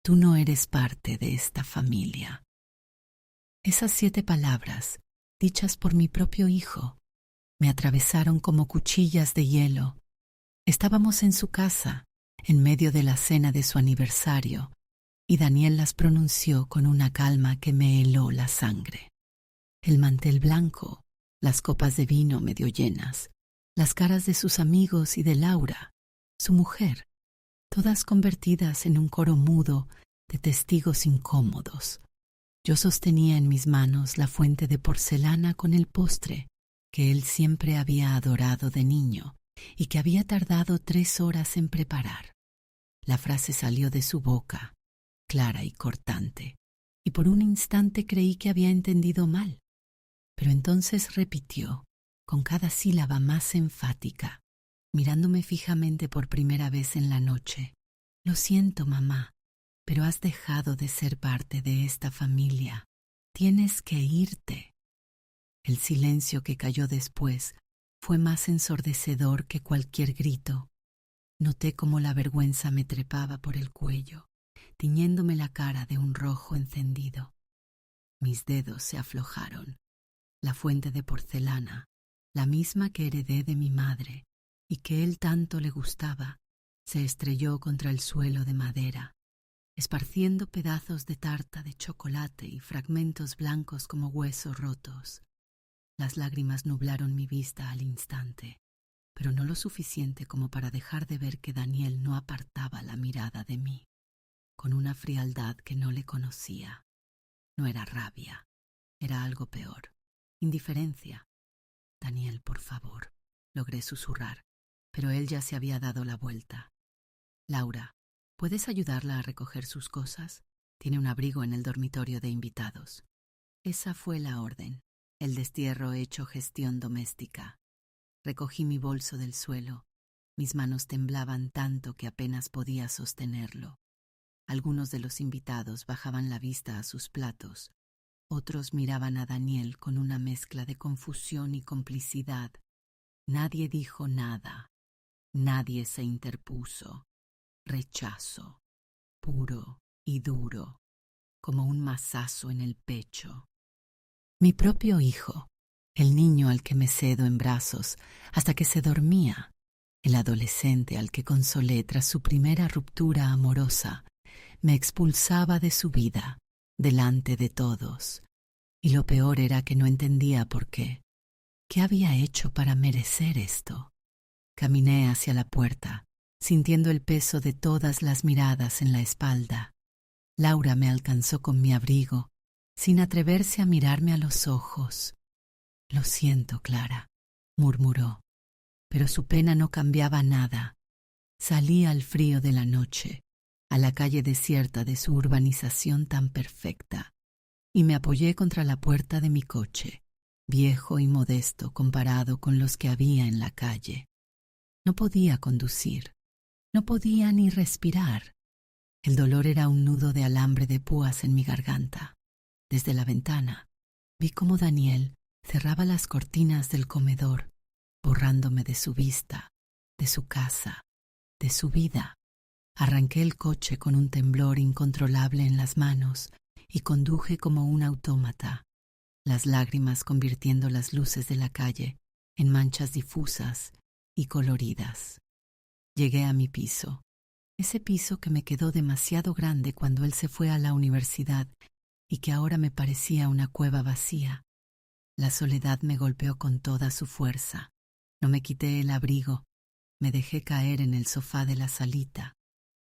Tú no eres parte de esta familia. Esas 7 palabras, dichas por mi propio hijo, me atravesaron como cuchillas de hielo. Estábamos en su casa, en medio de la cena de su aniversario, y Daniel las pronunció con una calma que me heló la sangre. El mantel blanco, las copas de vino medio llenas, las caras de sus amigos y de Laura, su mujer, todas convertidas en un coro mudo de testigos incómodos. Yo sostenía en mis manos la fuente de porcelana con el postre que él siempre había adorado de niño y que había tardado 3 horas en preparar. La frase salió de su boca, clara y cortante, y por un instante creí que había entendido mal. Pero entonces repitió, con cada sílaba más enfática, mirándome fijamente por primera vez en la noche: Lo siento, mamá, pero has dejado de ser parte de esta familia. Tienes que irte. El silencio que cayó después fue más ensordecedor que cualquier grito. Noté cómo la vergüenza me trepaba por el cuello, tiñéndome la cara de un rojo encendido. Mis dedos se aflojaron. La fuente de porcelana, la misma que heredé de mi madre y que él tanto le gustaba, se estrelló contra el suelo de madera, esparciendo pedazos de tarta de chocolate y fragmentos blancos como huesos rotos. Las lágrimas nublaron mi vista al instante, pero no lo suficiente como para dejar de ver que Daniel no apartaba la mirada de mí, con una frialdad que no le conocía. No era rabia, era algo peor. Indiferencia. Daniel, por favor, logré susurrar, pero él ya se había dado la vuelta. Laura, ¿puedes ayudarla a recoger sus cosas? Tiene un abrigo en el dormitorio de invitados. Esa fue la orden, el destierro hecho gestión doméstica. Recogí mi bolso del suelo. Mis manos temblaban tanto que apenas podía sostenerlo. Algunos de los invitados bajaban la vista a sus platos. Otros miraban a Daniel con una mezcla de confusión y complicidad. Nadie dijo nada. Nadie se interpuso. Rechazo, puro y duro, como un mazazo en el pecho. Mi propio hijo, el niño al que me cedo en brazos hasta que se dormía, el adolescente al que consolé tras su primera ruptura amorosa, me expulsaba de su vida, delante de todos. Y lo peor era que no entendía por qué. ¿Qué había hecho para merecer esto? Caminé hacia la puerta, sintiendo el peso de todas las miradas en la espalda. Laura me alcanzó con mi abrigo, sin atreverse a mirarme a los ojos. Lo siento, Clara, murmuró, pero su pena no cambiaba nada. Salí al frío de la noche, a la calle desierta de su urbanización tan perfecta, y me apoyé contra la puerta de mi coche, viejo y modesto comparado con los que había en la calle. No podía conducir, no podía ni respirar. El dolor era un nudo de alambre de púas en mi garganta. Desde la ventana vi cómo Daniel cerraba las cortinas del comedor, borrándome de su vista, de su casa, de su vida. Arranqué el coche con un temblor incontrolable en las manos y conduje como un autómata, las lágrimas convirtiendo las luces de la calle en manchas difusas y coloridas. Llegué a mi piso, ese piso que me quedó demasiado grande cuando él se fue a la universidad y que ahora me parecía una cueva vacía. La soledad me golpeó con toda su fuerza. No me quité el abrigo, me dejé caer en el sofá de la salita,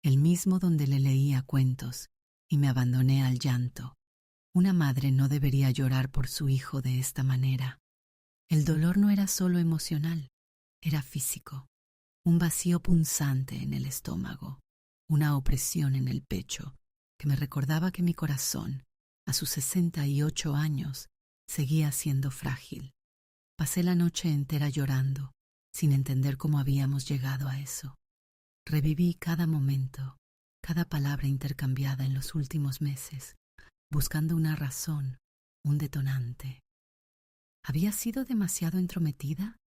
el mismo donde le leía cuentos, y me abandoné al llanto. Una madre no debería llorar por su hijo de esta manera. El dolor no era solo emocional, era físico. Un vacío punzante en el estómago, una opresión en el pecho que me recordaba que mi corazón, a sus 68 años, seguía siendo frágil. Pasé la noche entera llorando, sin entender cómo habíamos llegado a eso. Reviví cada momento, cada palabra intercambiada en los últimos meses, buscando una razón, un detonante. ¿Había sido demasiado entrometida?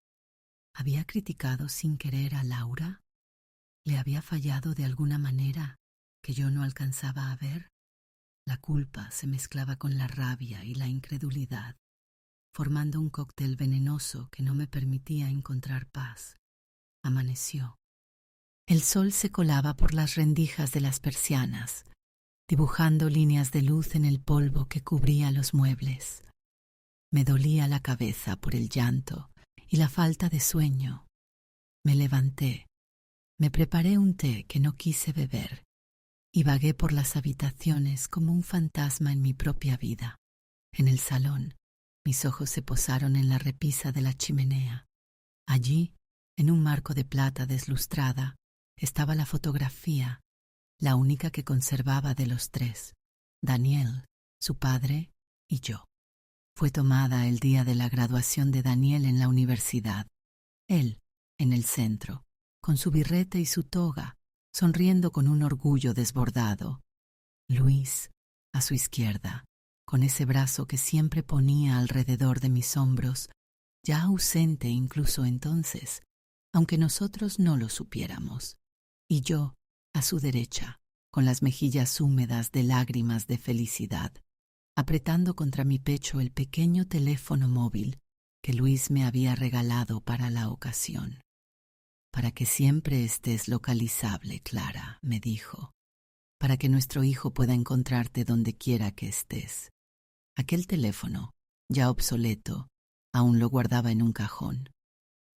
¿Había criticado sin querer a Laura? ¿Le había fallado de alguna manera que yo no alcanzaba a ver. La culpa se mezclaba con la rabia y la incredulidad, formando un cóctel venenoso que no me permitía encontrar paz. Amaneció. El sol se colaba por las rendijas de las persianas, dibujando líneas de luz en el polvo que cubría los muebles. Me dolía la cabeza por el llanto y la falta de sueño. Me levanté, me preparé un té que no quise beber y vagué por las habitaciones como un fantasma en mi propia vida. En el salón, mis ojos se posaron en la repisa de la chimenea. Allí, en un marco de plata deslustrada, estaba la fotografía, la única que conservaba de los tres: Daniel, su padre y yo. Fue tomada el día de la graduación de Daniel en la universidad. Él, en el centro, con su birrete y su toga, sonriendo con un orgullo desbordado. Luis, a su izquierda, con ese brazo que siempre ponía alrededor de mis hombros, ya ausente incluso entonces, aunque nosotros no lo supiéramos. Y yo, a su derecha, con las mejillas húmedas de lágrimas de felicidad, apretando contra mi pecho el pequeño teléfono móvil que Luis me había regalado para la ocasión. Para que siempre estés localizable, Clara, me dijo, para que nuestro hijo pueda encontrarte donde quiera que estés. Aquel teléfono, ya obsoleto, aún lo guardaba en un cajón,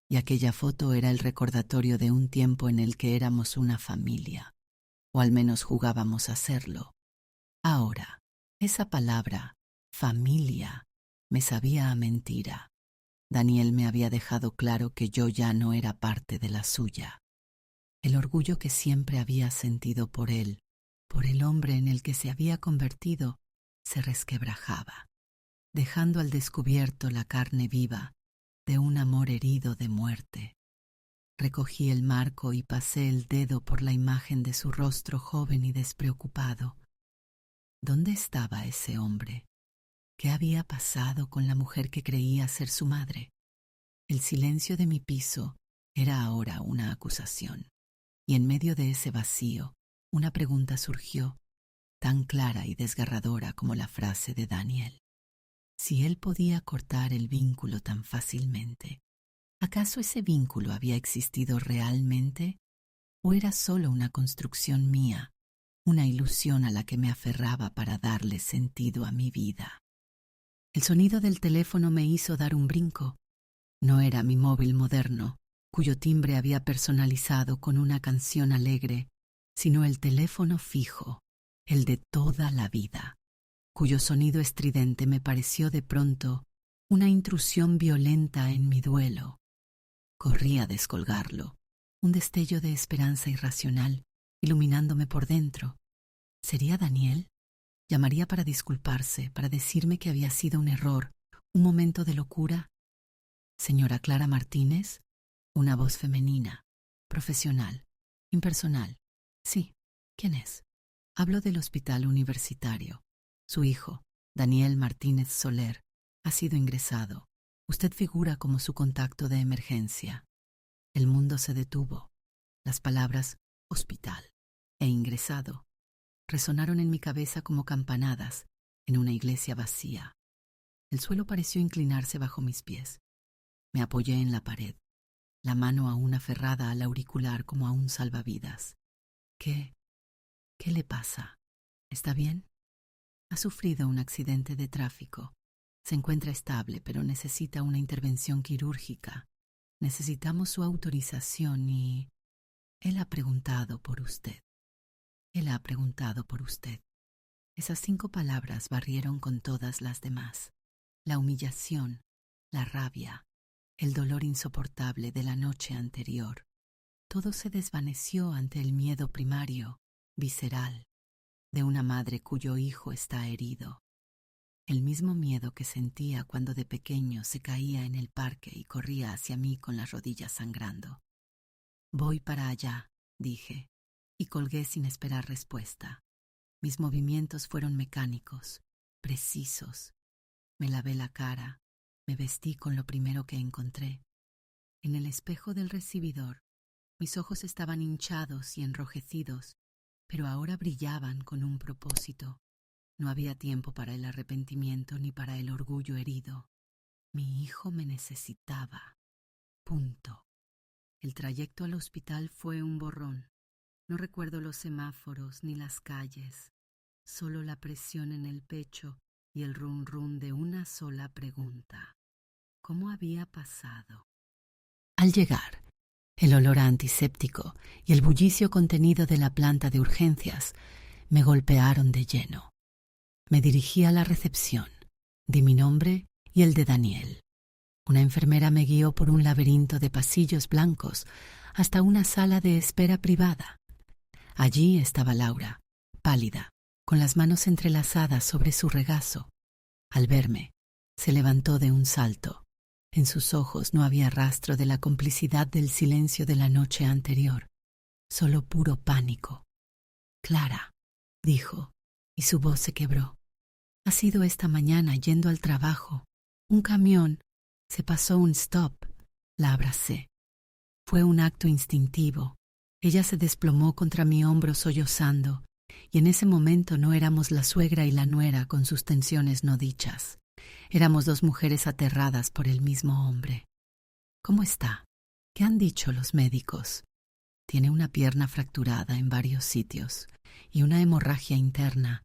y aquella foto era el recordatorio de un tiempo en el que éramos una familia, o al menos jugábamos a serlo. Ahora, esa palabra, familia, me sabía a mentira. Daniel me había dejado claro que yo ya no era parte de la suya. El orgullo que siempre había sentido por él, por el hombre en el que se había convertido, se resquebrajaba, dejando al descubierto la carne viva de un amor herido de muerte. Recogí el marco y pasé el dedo por la imagen de su rostro joven y despreocupado. ¿Dónde estaba ese hombre? ¿Qué había pasado con la mujer que creía ser su madre? El silencio de mi piso era ahora una acusación, y en medio de ese vacío, una pregunta surgió, tan clara y desgarradora como la frase de Daniel. Si él podía cortar el vínculo tan fácilmente, ¿acaso ese vínculo había existido realmente? ¿O era solo una construcción mía, una ilusión a la que me aferraba para darle sentido a mi vida? El sonido del teléfono me hizo dar un brinco. No era mi móvil moderno, cuyo timbre había personalizado con una canción alegre, sino el teléfono fijo, el de toda la vida, cuyo sonido estridente me pareció de pronto una intrusión violenta en mi duelo. Corrí a descolgarlo, un destello de esperanza irracional, iluminándome por dentro. ¿Sería Daniel? ¿Llamaría para disculparse, para decirme que había sido un error, un momento de locura? Señora Clara Martínez, una voz femenina, profesional, impersonal. Sí, ¿quién es? Hablo del hospital universitario. Su hijo, Daniel Martínez Soler, ha sido ingresado. Usted figura como su contacto de emergencia. El mundo se detuvo. Las palabras hospital e ingresado resonaron en mi cabeza como campanadas en una iglesia vacía. El suelo pareció inclinarse bajo mis pies. Me apoyé en la pared, la mano aún aferrada al auricular como a un salvavidas. ¿Qué le pasa? ¿Está bien? Ha sufrido un accidente de tráfico. Se encuentra estable, pero necesita una intervención quirúrgica. Necesitamos su autorización y... Él ha preguntado por usted. Él ha preguntado por usted. Esas 5 palabras barrieron con todas las demás. La humillación, la rabia, el dolor insoportable de la noche anterior. Todo se desvaneció ante el miedo primario, visceral, de una madre cuyo hijo está herido. El mismo miedo que sentía cuando de pequeño se caía en el parque y corría hacia mí con las rodillas sangrando. Voy para allá, dije, y colgué sin esperar respuesta. Mis movimientos fueron mecánicos, precisos. Me lavé la cara, me vestí con lo primero que encontré. En el espejo del recibidor, mis ojos estaban hinchados y enrojecidos, pero ahora brillaban con un propósito. No había tiempo para el arrepentimiento ni para el orgullo herido. Mi hijo me necesitaba. Punto. El trayecto al hospital fue un borrón. No recuerdo los semáforos ni las calles, solo la presión en el pecho y el rum rum de una sola pregunta. ¿Cómo había pasado? Al llegar, el olor a antiséptico y el bullicio contenido de la planta de urgencias me golpearon de lleno. Me dirigí a la recepción, di mi nombre y el de Daniel. Una enfermera me guió por un laberinto de pasillos blancos hasta una sala de espera privada. Allí estaba Laura, pálida, con las manos entrelazadas sobre su regazo. Al verme, se levantó de un salto. En sus ojos no había rastro de la complicidad del silencio de la noche anterior, solo puro pánico. «Clara», dijo, y su voz se quebró. «Ha sido esta mañana yendo al trabajo. Un camión se pasó un stop». La abracé. Fue un acto instintivo. Ella se desplomó contra mi hombro sollozando, y en ese momento no éramos la suegra y la nuera con sus tensiones no dichas. Éramos dos mujeres aterradas por el mismo hombre. «¿Cómo está? ¿Qué han dicho los médicos?» «Tiene una pierna fracturada en varios sitios y una hemorragia interna.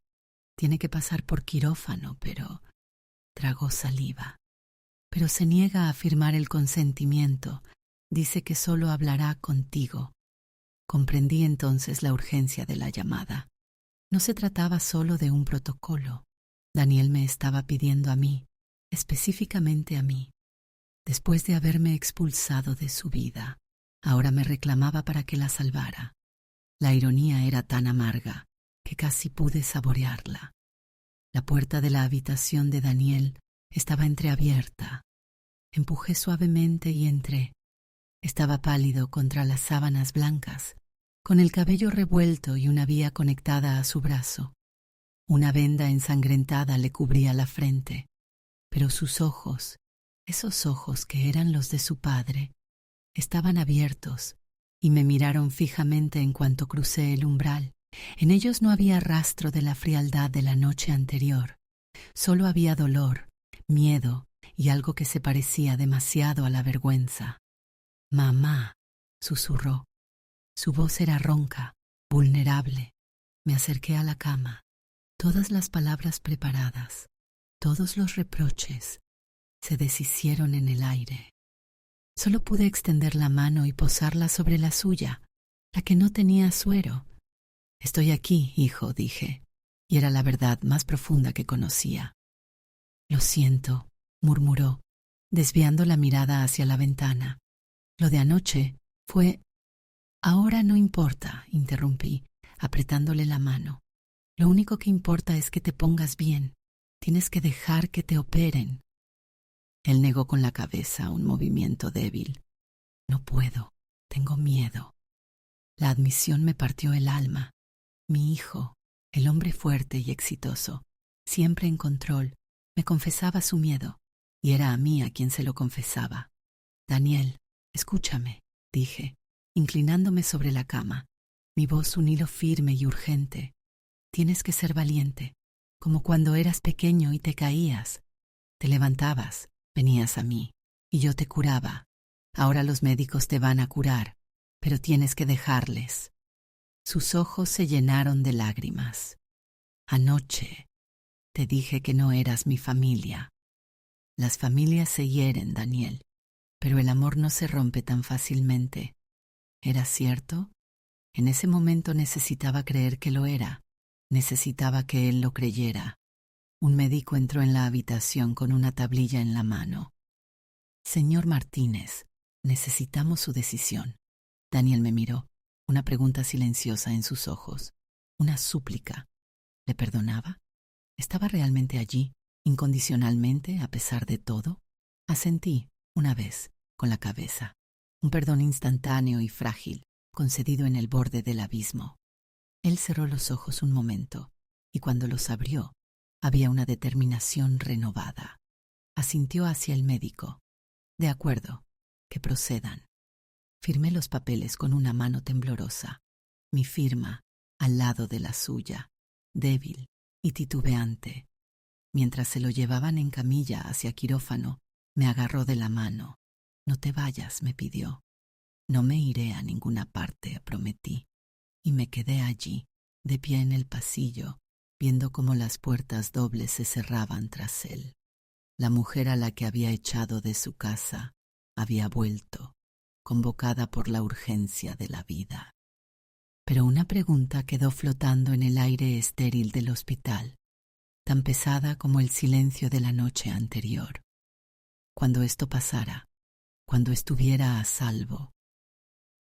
Tiene que pasar por quirófano, pero...» Tragó saliva. «Pero se niega a firmar el consentimiento. Dice que solo hablará contigo». Comprendí entonces la urgencia de la llamada. No se trataba solo de un protocolo. Daniel me estaba pidiendo a mí, específicamente a mí. Después de haberme expulsado de su vida, ahora me reclamaba para que la salvara. La ironía era tan amarga que casi pude saborearla. La puerta de la habitación de Daniel estaba entreabierta. Empujé suavemente y entré. Estaba pálido contra las sábanas blancas, con el cabello revuelto y una vía conectada a su brazo. Una venda ensangrentada le cubría la frente, pero sus ojos, esos ojos que eran los de su padre, estaban abiertos y me miraron fijamente en cuanto crucé el umbral. En ellos no había rastro de la frialdad de la noche anterior. Solo había dolor, miedo y algo que se parecía demasiado a la vergüenza. «Mamá», susurró. Su voz era ronca, vulnerable. Me acerqué a la cama. Todas las palabras preparadas, todos los reproches, se deshicieron en el aire. Solo pude extender la mano y posarla sobre la suya, la que no tenía suero. «Estoy aquí, hijo», dije, y era la verdad más profunda que conocía. «Lo siento», murmuró, desviando la mirada hacia la ventana. «Lo de anoche fue...» «Ahora no importa», interrumpí, apretándole la mano. «Lo único que importa es que te pongas bien. Tienes que dejar que te operen». Él negó con la cabeza, un movimiento débil. «No puedo, tengo miedo». La admisión me partió el alma. Mi hijo, el hombre fuerte y exitoso, siempre en control, me confesaba su miedo, y era a mí a quien se lo confesaba. «Daniel, escúchame», dije, inclinándome sobre la cama, mi voz un hilo firme y urgente. «Tienes que ser valiente, como cuando eras pequeño y te caías. Te levantabas, venías a mí, y yo te curaba. Ahora los médicos te van a curar, pero tienes que dejarles». Sus ojos se llenaron de lágrimas. «Anoche te dije que no eras mi familia». Las familias se hieren, Daniel, pero el amor no se rompe tan fácilmente. ¿Era cierto? En ese momento necesitaba creer que lo era. Necesitaba que él lo creyera. Un médico entró en la habitación con una tablilla en la mano. «Señor Martínez, necesitamos su decisión». Daniel me miró, una pregunta silenciosa en sus ojos, una súplica. ¿Le perdonaba? ¿Estaba realmente allí, incondicionalmente, a pesar de todo? Asentí, una vez, con la cabeza. Un perdón instantáneo y frágil, concedido en el borde del abismo. Él cerró los ojos un momento, y cuando los abrió, había una determinación renovada. Asintió hacia el médico. «De acuerdo, que procedan». Firmé los papeles con una mano temblorosa. Mi firma al lado de la suya, débil y titubeante. Mientras se lo llevaban en camilla hacia quirófano, me agarró de la mano. «No te vayas», me pidió. «No me iré a ninguna parte», prometí, y me quedé allí, de pie en el pasillo, viendo cómo las puertas dobles se cerraban tras él. La mujer a la que había echado de su casa había vuelto, convocada por la urgencia de la vida. Pero una pregunta quedó flotando en el aire estéril del hospital, tan pesada como el silencio de la noche anterior. Cuando esto pasara, cuando estuviera a salvo,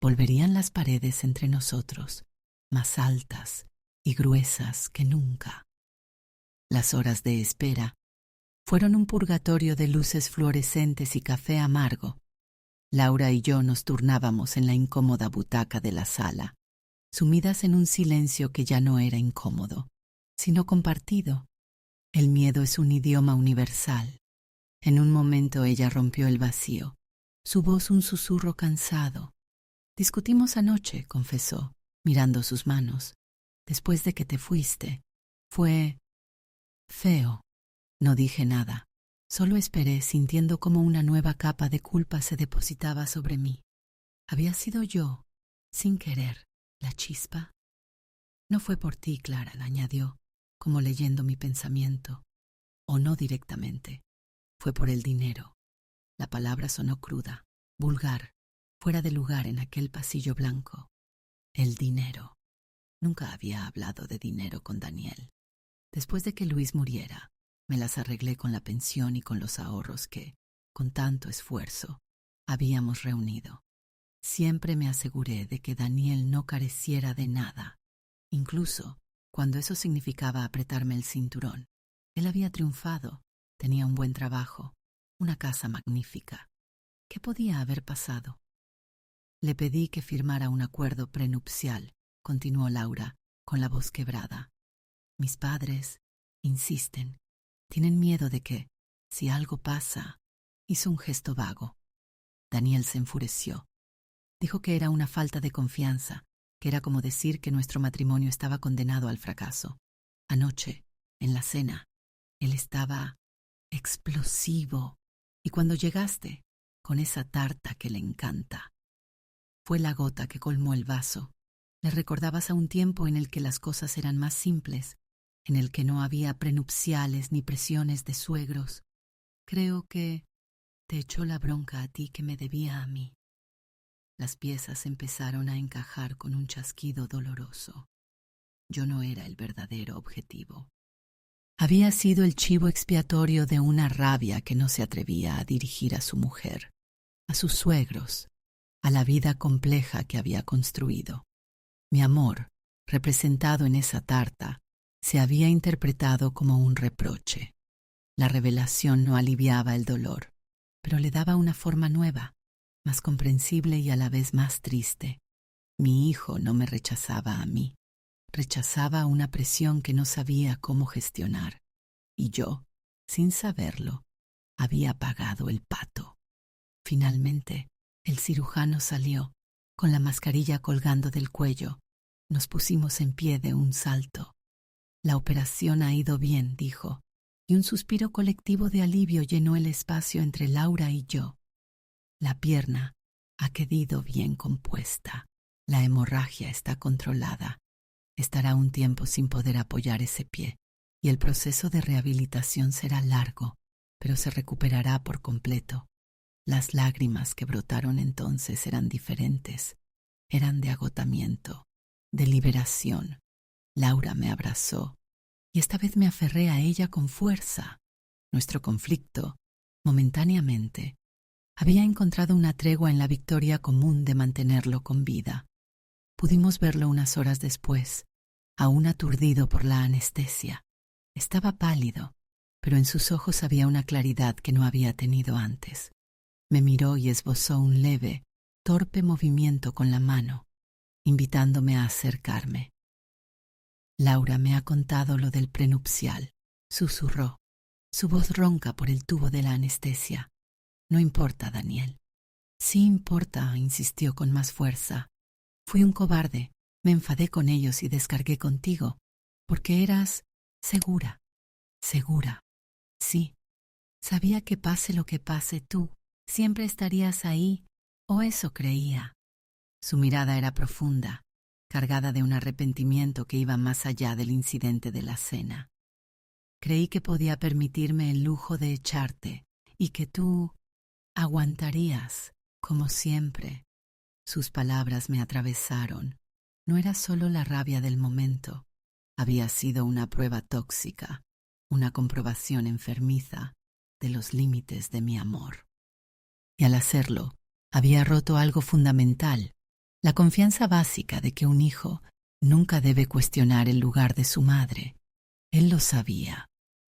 volverían las paredes entre nosotros, más altas y gruesas que nunca. Las horas de espera fueron un purgatorio de luces fluorescentes y café amargo. Laura y yo nos turnábamos en la incómoda butaca de la sala, sumidas en un silencio que ya no era incómodo, sino compartido. El miedo es un idioma universal. En un momento ella rompió el vacío, su voz un susurro cansado. «Discutimos anoche», confesó, mirando sus manos, «después de que te fuiste. Fue feo». No dije nada, solo esperé, sintiendo como una nueva capa de culpa se depositaba sobre mí. ¿Había sido yo, sin querer, la chispa? «No fue por ti, Clara», la añadió, como leyendo mi pensamiento. «O no directamente. Fue por el dinero». La palabra sonó cruda, vulgar, fuera de lugar en aquel pasillo blanco. El dinero. Nunca había hablado de dinero con Daniel. Después de que Luis muriera, me las arreglé con la pensión y con los ahorros que, con tanto esfuerzo, habíamos reunido. Siempre me aseguré de que Daniel no careciera de nada, incluso cuando eso significaba apretarme el cinturón. Él había triunfado, tenía un buen trabajo, una casa magnífica. ¿Qué podía haber pasado? Le pedí que firmara un acuerdo prenupcial, continuó Laura, con la voz quebrada. Mis padres insisten. Tienen miedo de que, si algo pasa, hizo un gesto vago. Daniel se enfureció. Dijo que era una falta de confianza, que era como decir que nuestro matrimonio estaba condenado al fracaso. Anoche, en la cena, él estaba explosivo. Y cuando llegaste, con esa tarta que le encanta. Fue la gota que colmó el vaso. Le recordabas a un tiempo en el que las cosas eran más simples, en el que no había prenupciales ni presiones de suegros. Creo que te echó la bronca a ti que me debía a mí. Las piezas empezaron a encajar con un chasquido doloroso. Yo no era el verdadero objetivo. Había sido el chivo expiatorio de una rabia que no se atrevía a dirigir a su mujer, a sus suegros, a la vida compleja que había construido. Mi amor, representado en esa tarta, se había interpretado como un reproche. La revelación no aliviaba el dolor, pero le daba una forma nueva, más comprensible y a la vez más triste. Mi hijo no me rechazaba a mí, rechazaba una presión que no sabía cómo gestionar, y yo, sin saberlo, había pagado el pato. Finalmente, el cirujano salió, con la mascarilla colgando del cuello. Nos pusimos en pie de un salto. La operación ha ido bien, dijo, y un suspiro colectivo de alivio llenó el espacio entre Laura y yo. La pierna ha quedado bien compuesta. La hemorragia está controlada. Estará un tiempo sin poder apoyar ese pie, y el proceso de rehabilitación será largo, pero se recuperará por completo. Las lágrimas que brotaron entonces eran diferentes, eran de agotamiento, de liberación. Laura me abrazó, y esta vez me aferré a ella con fuerza. Nuestro conflicto, momentáneamente, había encontrado una tregua en la victoria común de mantenerlo con vida. Pudimos verlo unas horas después, aún aturdido por la anestesia. Estaba pálido, pero en sus ojos había una claridad que no había tenido antes. Me miró y esbozó un leve, torpe movimiento con la mano, invitándome a acercarme. Laura me ha contado lo del prenupcial, susurró, su voz ronca por el tubo de la anestesia. No importa, Daniel. Sí importa, insistió con más fuerza. Fui un cobarde, Me enfadé con ellos y descargué contigo, porque eras segura, segura. Sí, sabía que pase lo que pase tú, siempre estarías ahí, o eso creía. Su mirada era profunda, cargada de un arrepentimiento que iba más allá del incidente de la cena. Creí que podía permitirme el lujo de echarte y que tú aguantarías, como siempre. Sus palabras me atravesaron. No era solo la rabia del momento. Había sido una prueba tóxica, una comprobación enfermiza de los límites de mi amor. Y al hacerlo, había roto algo fundamental, la confianza básica de que un hijo nunca debe cuestionar el lugar de su madre. Él lo sabía,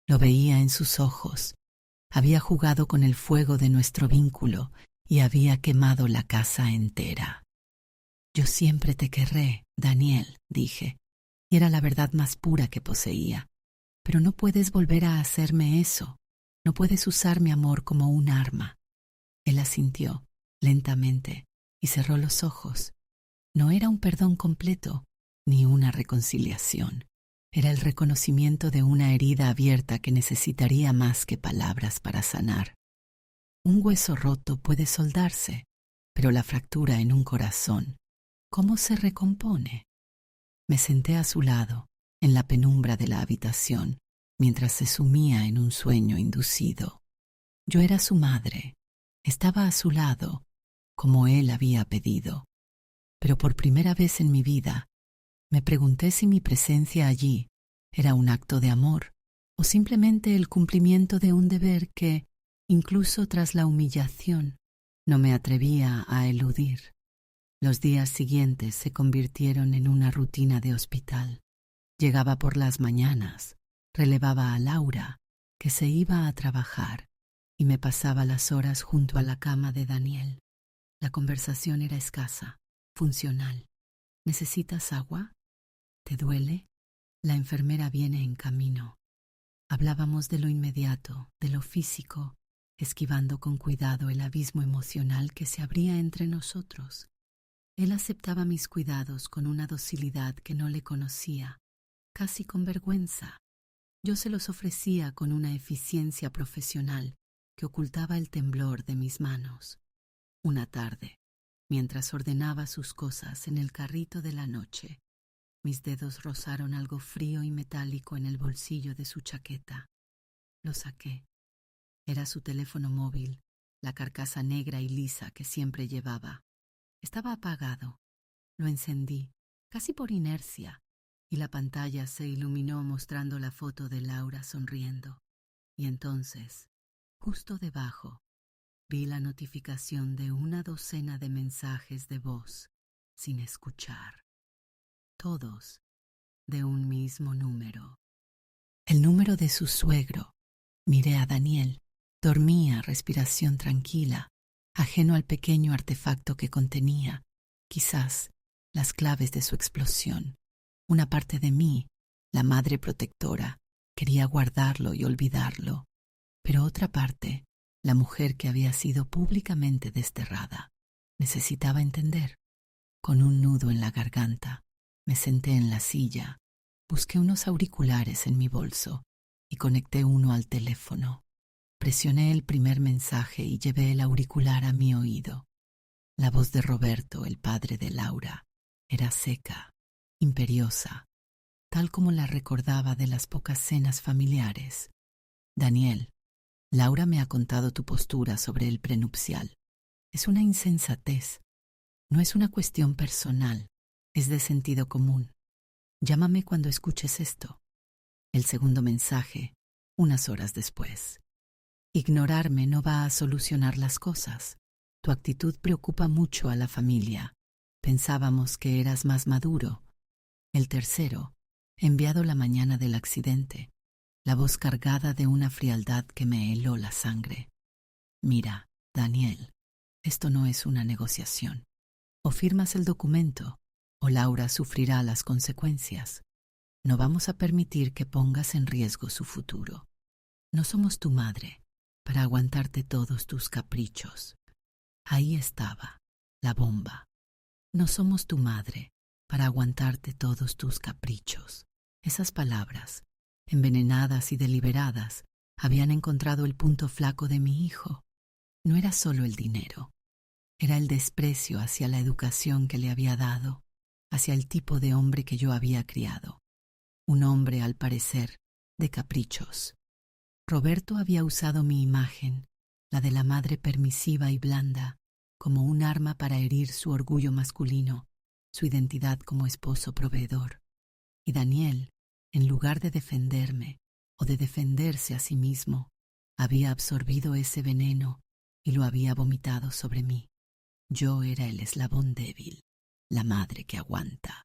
lo veía en sus ojos. Había jugado con el fuego de nuestro vínculo y había quemado la casa entera. Yo siempre te querré, Daniel, dije, y era la verdad más pura que poseía. Pero no puedes volver a hacerme eso. No puedes usar mi amor como un arma. Él asintió, lentamente, y cerró los ojos. No era un perdón completo, ni una reconciliación. Era el reconocimiento de una herida abierta que necesitaría más que palabras para sanar. Un hueso roto puede soldarse, pero la fractura en un corazón, ¿cómo se recompone? Me senté a su lado, en la penumbra de la habitación, mientras se sumía en un sueño inducido. Yo era su madre, estaba a su lado, como él había pedido. Pero por primera vez en mi vida, me pregunté si mi presencia allí era un acto de amor o simplemente el cumplimiento de un deber que, incluso tras la humillación, no me atrevía a eludir. Los días siguientes se convirtieron en una rutina de hospital. Llegaba por las mañanas, relevaba a Laura, que se iba a trabajar, y me pasaba las horas junto a la cama de Daniel. La conversación era escasa, funcional. ¿Necesitas agua? ¿Te duele? La enfermera viene en camino. Hablábamos de lo inmediato, de lo físico, esquivando con cuidado el abismo emocional que se abría entre nosotros. Él aceptaba mis cuidados con una docilidad que no le conocía, casi con vergüenza. Yo se los ofrecía con una eficiencia profesional que ocultaba el temblor de mis manos. Una tarde, mientras ordenaba sus cosas en el carrito de la noche, mis dedos rozaron algo frío y metálico en el bolsillo de su chaqueta. Lo saqué. Era su teléfono móvil, la carcasa negra y lisa que siempre llevaba. Estaba apagado. Lo encendí, casi por inercia, y la pantalla se iluminó mostrando la foto de Laura sonriendo. Y entonces, justo debajo, vi la notificación de una docena de mensajes de voz, sin escuchar. Todos de un mismo número. El número de su suegro. Miré a Daniel. Dormía, respiración tranquila, ajeno al pequeño artefacto que contenía, quizás, las claves de su explosión. Una parte de mí, la madre protectora, quería guardarlo y olvidarlo, pero otra parte, la mujer que había sido públicamente desterrada, necesitaba entender. Con un nudo en la garganta, me senté en la silla, busqué unos auriculares en mi bolso y conecté uno al teléfono. Presioné el primer mensaje y llevé el auricular a mi oído. La voz de Roberto, el padre de Laura, era seca, imperiosa, tal como la recordaba de las pocas cenas familiares. Daniel, Laura me ha contado tu postura sobre el prenupcial. Es una insensatez. No es una cuestión personal, es de sentido común. Llámame cuando escuches esto. El segundo mensaje, unas horas después. Ignorarme no va a solucionar las cosas. Tu actitud preocupa mucho a la familia. Pensábamos que eras más maduro. El tercero, enviado la mañana del accidente, la voz cargada de una frialdad que me heló la sangre. Mira, Daniel, esto no es una negociación. O firmas el documento, o Laura sufrirá las consecuencias. No vamos a permitir que pongas en riesgo su futuro. No somos tu madre para aguantarte todos tus caprichos. Ahí estaba, la bomba. No somos tu madre para aguantarte todos tus caprichos. Esas palabras, envenenadas y deliberadas, habían encontrado el punto flaco de mi hijo. No era solo el dinero, era el desprecio hacia la educación que le había dado, hacia el tipo de hombre que yo había criado. Un hombre, al parecer, de caprichos. Roberto había usado mi imagen, la de la madre permisiva y blanda, como un arma para herir su orgullo masculino, su identidad como esposo proveedor. Y Daniel, en lugar de defenderme o de defenderse a sí mismo, había absorbido ese veneno y lo había vomitado sobre mí. Yo era el eslabón débil, la madre que aguanta.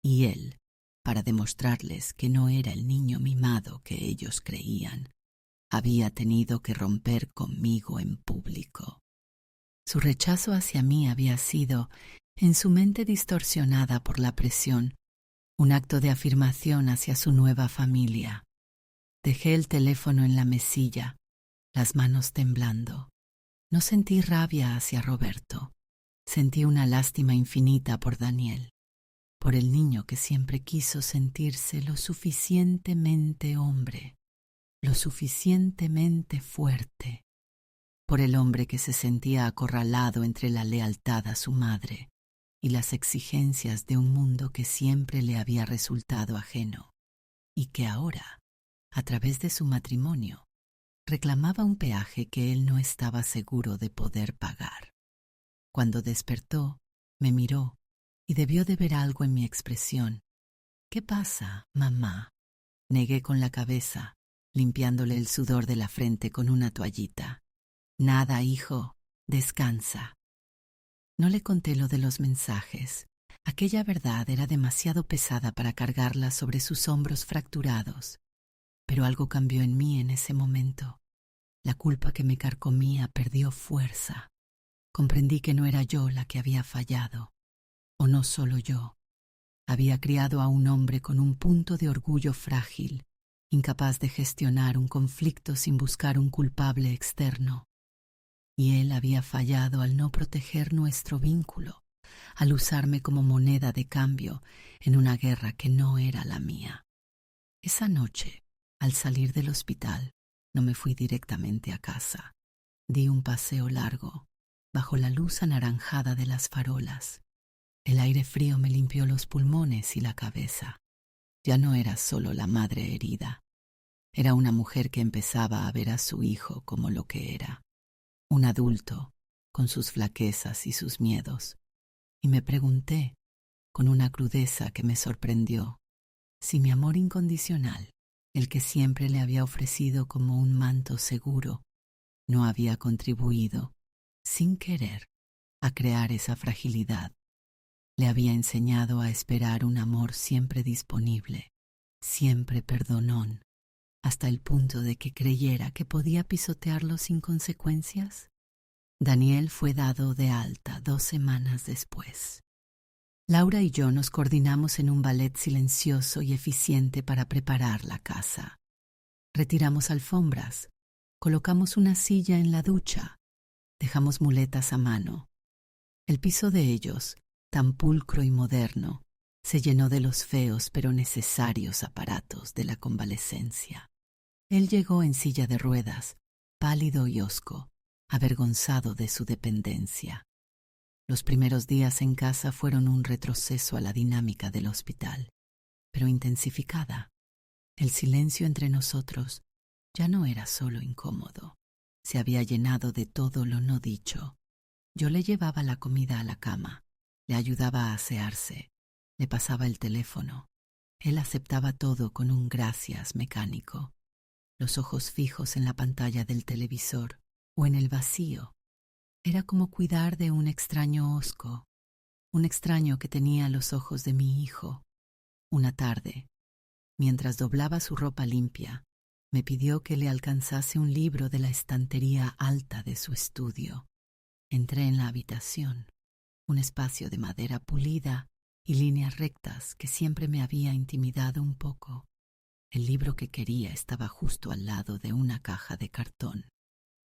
Y él, para demostrarles que no era el niño mimado que ellos creían, había tenido que romper conmigo en público. Su rechazo hacia mí había sido, en su mente distorsionada por la presión, un acto de afirmación hacia su nueva familia. Dejé el teléfono en la mesilla, las manos temblando. No sentí rabia hacia Roberto. Sentí una lástima infinita por Daniel, por el niño que siempre quiso sentirse lo suficientemente hombre, lo suficientemente fuerte, por el hombre que se sentía acorralado entre la lealtad a su madre y las exigencias de un mundo que siempre le había resultado ajeno, y que ahora, a través de su matrimonio, reclamaba un peaje que él no estaba seguro de poder pagar. Cuando despertó, me miró y debió de ver algo en mi expresión. «¿Qué pasa, mamá?», negué con la cabeza, limpiándole el sudor de la frente con una toallita. «Nada, hijo, descansa». No le conté lo de los mensajes. Aquella verdad era demasiado pesada para cargarla sobre sus hombros fracturados. Pero algo cambió en mí en ese momento. La culpa que me carcomía perdió fuerza. Comprendí que no era yo la que había fallado. O no solo yo. Había criado a un hombre con un punto de orgullo frágil, incapaz de gestionar un conflicto sin buscar un culpable externo. Y él había fallado al no proteger nuestro vínculo, al usarme como moneda de cambio en una guerra que no era la mía. Esa noche, al salir del hospital, no me fui directamente a casa. Di un paseo largo, bajo la luz anaranjada de las farolas. El aire frío me limpió los pulmones y la cabeza. Ya no era solo la madre herida. Era una mujer que empezaba a ver a su hijo como lo que era. Un adulto, con sus flaquezas y sus miedos. Y me pregunté, con una crudeza que me sorprendió, si mi amor incondicional, el que siempre le había ofrecido como un manto seguro, no había contribuido, sin querer, a crear esa fragilidad. Le había enseñado a esperar un amor siempre disponible, siempre perdonón, hasta el punto de que creyera que podía pisotearlo sin consecuencias. Daniel fue dado de alta 2 semanas después. Laura y yo nos coordinamos en un ballet silencioso y eficiente para preparar la casa. Retiramos alfombras, colocamos una silla en la ducha, dejamos muletas a mano. El piso de ellos, tan pulcro y moderno, se llenó de los feos pero necesarios aparatos de la convalecencia. Él llegó en silla de ruedas, pálido y hosco, avergonzado de su dependencia. Los primeros días en casa fueron un retroceso a la dinámica del hospital, pero intensificada. El silencio entre nosotros ya no era solo incómodo, se había llenado de todo lo no dicho. Yo le llevaba la comida a la cama, le ayudaba a asearse, le pasaba el teléfono. Él aceptaba todo con un gracias mecánico, los ojos fijos en la pantalla del televisor o en el vacío. Era como cuidar de un extraño hosco, un extraño que tenía los ojos de mi hijo. Una tarde, mientras doblaba su ropa limpia, me pidió que le alcanzase un libro de la estantería alta de su estudio. Entré en la habitación, un espacio de madera pulida y líneas rectas que siempre me había intimidado un poco. El libro que quería estaba justo al lado de una caja de cartón,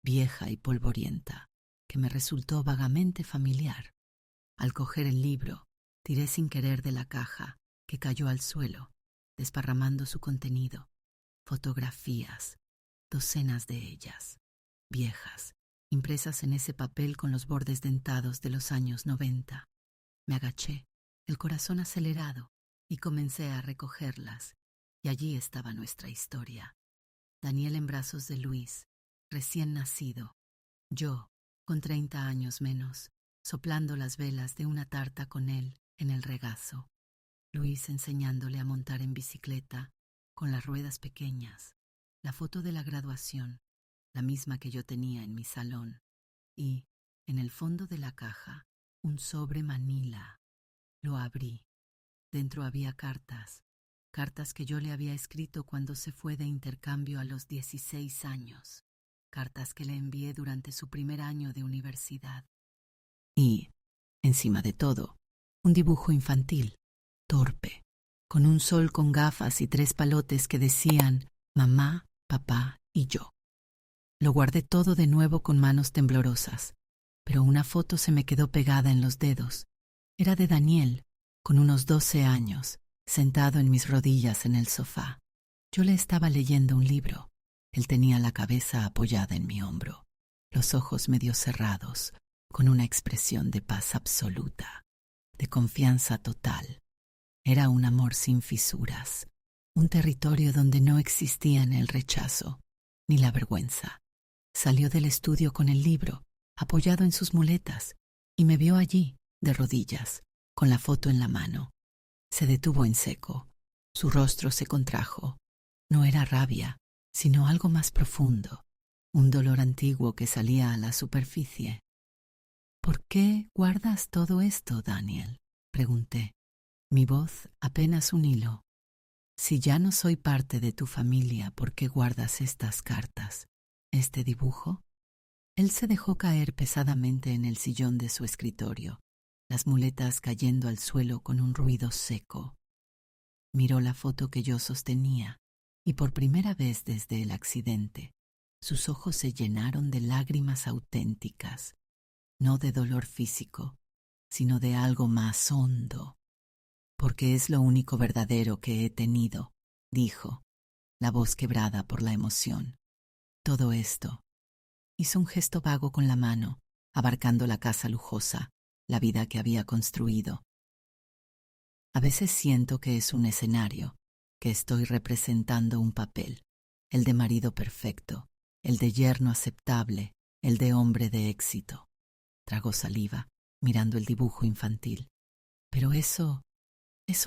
vieja y polvorienta, que me resultó vagamente familiar. Al coger el libro, Tiré sin querer de la caja, que cayó al suelo, desparramando su contenido. Fotografías, docenas de ellas, viejas, impresas en ese papel con los bordes dentados de los años 90. Me agaché, el corazón acelerado, y comencé a recogerlas. Y allí estaba nuestra historia. Daniel en brazos de Luis, recién nacido. Yo, con 30 años menos, soplando las velas de una tarta con él en el regazo. Luis enseñándole a montar en bicicleta, con las ruedas pequeñas. La foto de la graduación, la misma que yo tenía en mi salón. Y, en el fondo de la caja, un sobre manila. Lo abrí. Dentro había cartas que yo le había escrito cuando se fue de intercambio a los 16 años, cartas que le envié durante su primer año de universidad. Y, encima de todo, un dibujo infantil, torpe, con un sol con gafas y 3 palotes que decían mamá, papá y yo. Lo guardé todo de nuevo con manos temblorosas, pero una foto se me quedó pegada en los dedos. Era de Daniel, con unos 12 años, sentado en mis rodillas en el sofá. Yo le estaba leyendo un libro. Él tenía la cabeza apoyada en mi hombro, los ojos medio cerrados, con una expresión de paz absoluta, de confianza total. Era un amor sin fisuras, un territorio donde no existían el rechazo ni la vergüenza. Salió del estudio con el libro, apoyado en sus muletas, y me vio allí, de rodillas, con la foto en la mano. Se detuvo en seco. Su rostro se contrajo. No era rabia, sino algo más profundo, un dolor antiguo que salía a la superficie. ¿Por qué guardas todo esto, Daniel?, pregunté. Mi voz apenas un hilo. Si ya no soy parte de tu familia, ¿por qué guardas estas cartas? ¿Este dibujo? Él se dejó caer pesadamente en el sillón de su escritorio, las muletas cayendo al suelo con un ruido seco. Miró la foto que yo sostenía, y por primera vez desde el accidente, sus ojos se llenaron de lágrimas auténticas, no de dolor físico, sino de algo más hondo. Porque es lo único verdadero que he tenido, dijo, la voz quebrada por la emoción. Todo esto. Hizo un gesto vago con la mano, abarcando la casa lujosa, la vida que había construido. A veces siento que es un escenario, que estoy representando un papel, el de marido perfecto, el de yerno aceptable, el de hombre de éxito. Tragó saliva, mirando el dibujo infantil. Pero eso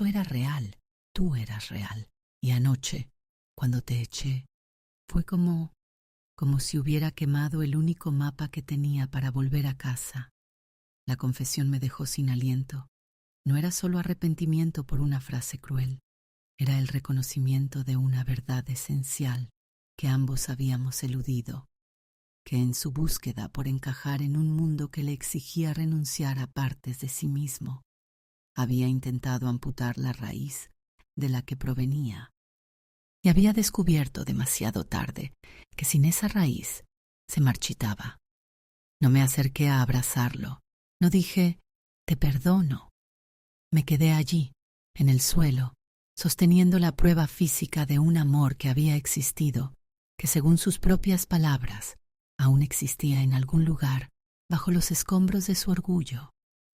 era real, tú eras real. Y anoche, cuando te eché, fue como si hubiera quemado el único mapa que tenía para volver a casa. La confesión me dejó sin aliento. No era solo arrepentimiento por una frase cruel, era el reconocimiento de una verdad esencial que ambos habíamos eludido, que en su búsqueda por encajar en un mundo que le exigía renunciar a partes de sí mismo, había intentado amputar la raíz de la que provenía. Y había descubierto demasiado tarde que sin esa raíz se marchitaba. No me acerqué a abrazarlo, no dije, te perdono. Me quedé allí, en el suelo, sosteniendo la prueba física de un amor que había existido, que según sus propias palabras, aún existía en algún lugar, bajo los escombros de su orgullo,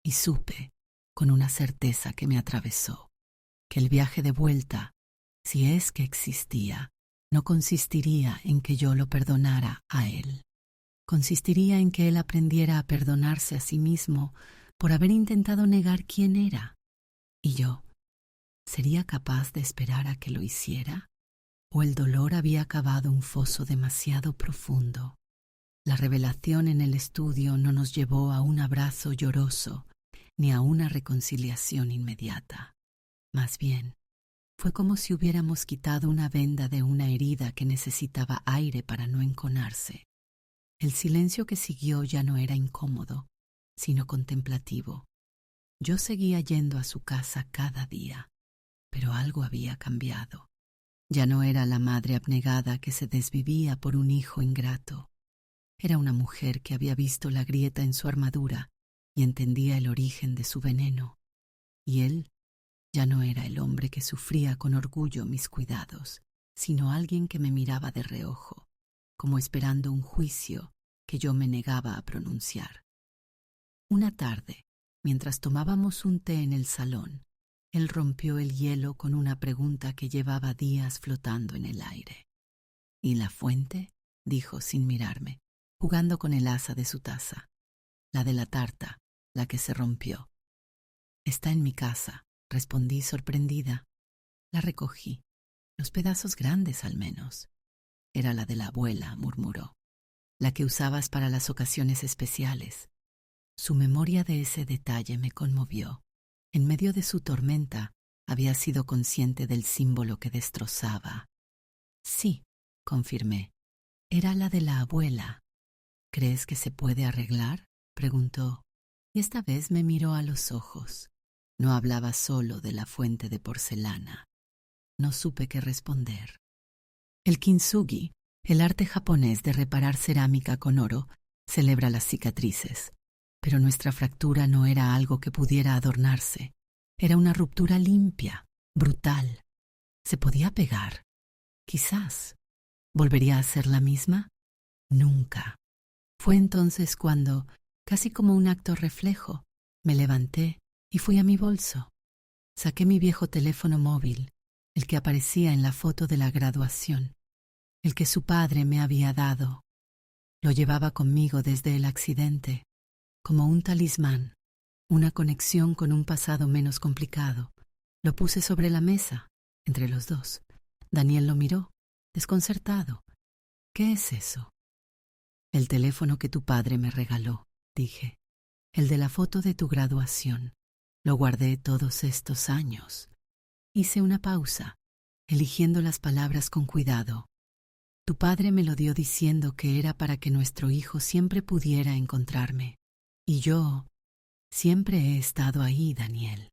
y supe, con una certeza que me atravesó, que el viaje de vuelta, si es que existía, no consistiría en que yo lo perdonara a él. Consistiría en que él aprendiera a perdonarse a sí mismo por haber intentado negar quién era. ¿Y yo? ¿Sería capaz de esperar a que lo hiciera? ¿O el dolor había cavado un foso demasiado profundo? La revelación en el estudio no nos llevó a un abrazo lloroso ni a una reconciliación inmediata. Más bien, fue como si hubiéramos quitado una venda de una herida que necesitaba aire para no enconarse. El silencio que siguió ya no era incómodo, sino contemplativo. Yo seguía yendo a su casa cada día, pero algo había cambiado. Ya no era la madre abnegada que se desvivía por un hijo ingrato. Era una mujer que había visto la grieta en su armadura y entendía el origen de su veneno. y él ya no era el hombre que sufría con orgullo mis cuidados, sino alguien que me miraba de reojo, como esperando un juicio que yo me negaba a pronunciar. Una tarde, mientras tomábamos un té en el salón, él rompió el hielo con una pregunta que llevaba días flotando en el aire. ¿Y la fuente? Dijo sin mirarme, jugando con el asa de su taza. La de la tarta, la que se rompió. Está en mi casa, respondí sorprendida. La recogí, los pedazos grandes al menos. Era la de la abuela, murmuró, la que usabas para las ocasiones especiales. Su memoria de ese detalle me conmovió. En medio de su tormenta, había sido consciente del símbolo que destrozaba. Sí, confirmé. Era la de la abuela. ¿Crees que se puede arreglar?, preguntó, y esta vez me miró a los ojos. No hablaba solo de la fuente de porcelana. No supe qué responder. El kintsugi, el arte japonés de reparar cerámica con oro, celebra las cicatrices. Pero nuestra fractura no era algo que pudiera adornarse. Era una ruptura limpia, brutal. ¿Se podía pegar? Quizás. ¿Volvería a ser la misma? Nunca. Fue entonces cuando, casi como un acto reflejo, me levanté y fui a mi bolso. Saqué mi viejo teléfono móvil, el que aparecía en la foto de la graduación, el que su padre me había dado. Lo llevaba conmigo desde el accidente, como un talismán, una conexión con un pasado menos complicado. Lo puse sobre la mesa, entre los dos. Daniel lo miró, desconcertado. ¿Qué es eso? El teléfono que tu padre me regaló, dije. El de la foto de tu graduación. Lo guardé todos estos años. Hice una pausa, eligiendo las palabras con cuidado. Tu padre me lo dio diciendo que era para que nuestro hijo siempre pudiera encontrarme. Y yo siempre he estado ahí, Daniel.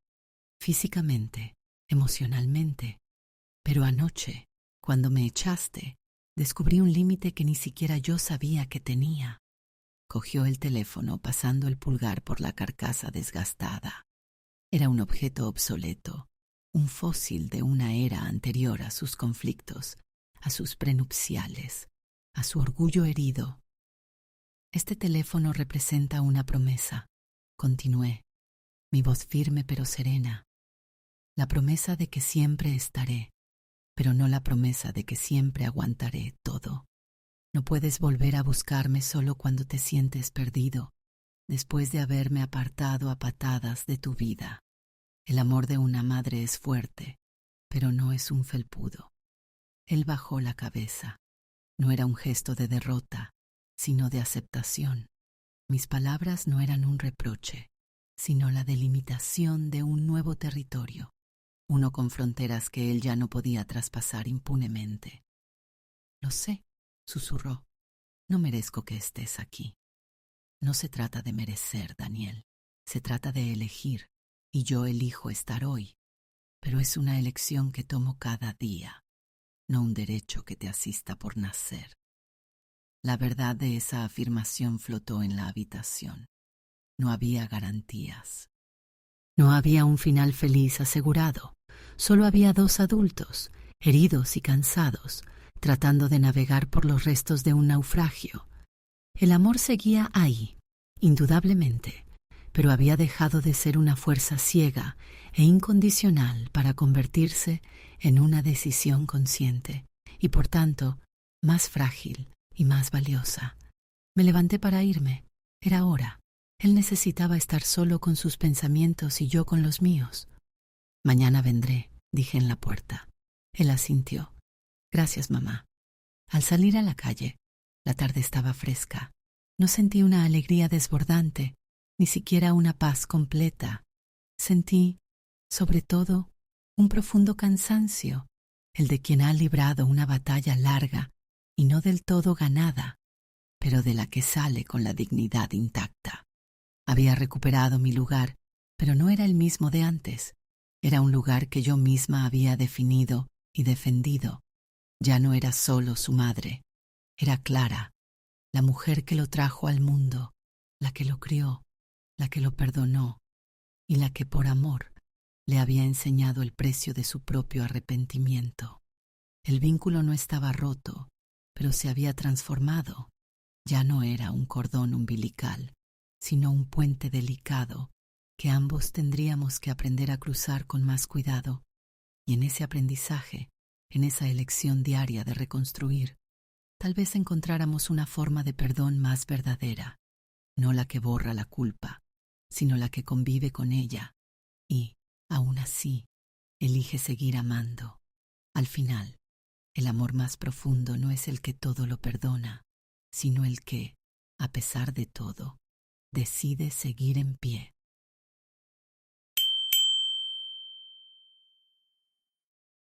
Físicamente, emocionalmente. Pero anoche, cuando me echaste, descubrí un límite que ni siquiera yo sabía que tenía. Cogió el teléfono pasando el pulgar por la carcasa desgastada. Era un objeto obsoleto, un fósil de una era anterior a sus conflictos, a sus prenupciales, a su orgullo herido. Este teléfono representa una promesa, continué, mi voz firme pero serena. La promesa de que siempre estaré, pero no la promesa de que siempre aguantaré todo. No puedes volver a buscarme solo cuando te sientes perdido, después de haberme apartado a patadas de tu vida. El amor de una madre es fuerte, pero no es un felpudo. Él bajó la cabeza. No era un gesto de derrota, sino de aceptación. Mis palabras no eran un reproche, sino la delimitación de un nuevo territorio, uno con fronteras que él ya no podía traspasar impunemente. Lo sé, susurró. No merezco que estés aquí. No se trata de merecer, Daniel. Se trata de elegir, y yo elijo estar hoy. Pero es una elección que tomo cada día, no un derecho que te asista por nacer. La verdad de esa afirmación flotó en la habitación. No había garantías. No había un final feliz asegurado. Solo había dos adultos, heridos y cansados, tratando de navegar por los restos de un naufragio. El amor seguía ahí, indudablemente, pero había dejado de ser una fuerza ciega e incondicional para convertirse en una decisión consciente, y por tanto, más frágil y más valiosa. Me levanté para irme. Era hora. Él necesitaba estar solo con sus pensamientos y yo con los míos. Mañana vendré, dije en la puerta. Él asintió. Gracias, mamá. Al salir a la calle, la tarde estaba fresca. No sentí una alegría desbordante, ni siquiera una paz completa. Sentí, sobre todo, un profundo cansancio, el de quien ha librado una batalla larga y no del todo ganada, pero de la que sale con la dignidad intacta. Había recuperado mi lugar, pero no era el mismo de antes. Era un lugar que yo misma había definido y defendido. Ya no era solo su madre, era Clara, la mujer que lo trajo al mundo, la que lo crió, la que lo perdonó y la que por amor Le había enseñado el precio de su propio arrepentimiento. El vínculo no estaba roto, pero se había transformado. Ya no era un cordón umbilical, sino un puente delicado que ambos tendríamos que aprender a cruzar con más cuidado. Y en ese aprendizaje, en esa elección diaria de reconstruir, tal vez encontráramos una forma de perdón más verdadera, no la que borra la culpa, sino la que convive con ella y, aún así, elige seguir amando. Al final, el amor más profundo no es el que todo lo perdona, sino el que, a pesar de todo, decide seguir en pie.